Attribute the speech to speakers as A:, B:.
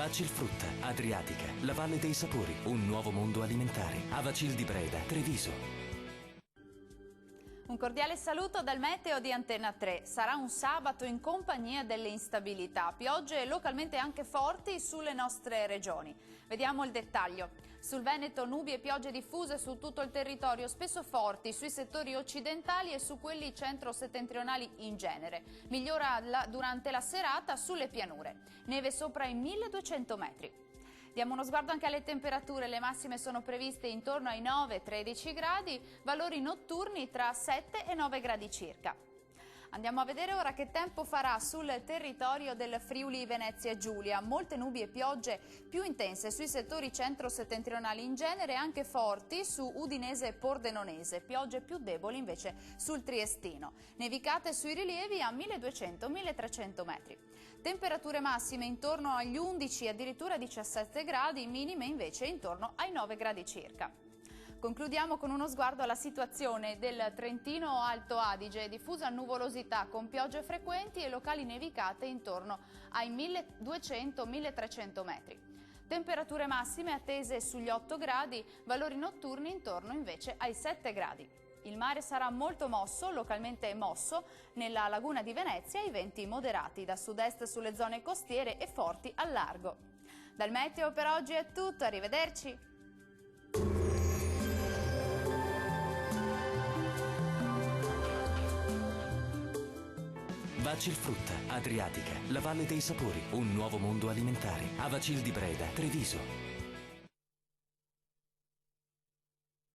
A: Vacilfrutta, Adriatica, la Valle dei Sapori, un nuovo mondo alimentare. Avacil di Breda, Treviso.
B: Un cordiale saluto dal meteo di Antenna 3. Sarà un sabato in compagnia delle instabilità, piogge localmente anche forti sulle nostre regioni. Vediamo il dettaglio. Sul Veneto nubi e piogge diffuse su tutto il territorio, spesso forti sui settori occidentali e su quelli centro-settentrionali in genere. Migliora durante la serata sulle pianure. Neve sopra i 1200 metri. Diamo uno sguardo anche alle temperature, le massime sono previste intorno ai 9-13 gradi, valori notturni tra 7 e 9 gradi circa. Andiamo a vedere ora che tempo farà sul territorio del Friuli Venezia Giulia. Molte nubi e piogge più intense sui settori centro-settentrionali in genere e anche forti su Udinese e Pordenonese. Piogge più deboli invece sul Triestino. Nevicate sui rilievi a 1200-1300 metri. Temperature massime intorno agli 11 e addirittura 17 gradi, minime invece intorno ai 9 gradi circa. Concludiamo con uno sguardo alla situazione del Trentino Alto Adige, diffusa nuvolosità con piogge frequenti e locali nevicate intorno ai 1200-1300 metri. Temperature massime attese sugli 8 gradi, valori notturni intorno invece ai 7 gradi. Il mare sarà molto mosso, localmente mosso, nella laguna di Venezia i venti moderati da sud-est sulle zone costiere e forti al largo. Dal meteo per oggi è tutto, arrivederci!
A: Vacilfrutta, Adriatica, la Valle dei Sapori, un nuovo mondo alimentare. Avacil di Breda, Treviso.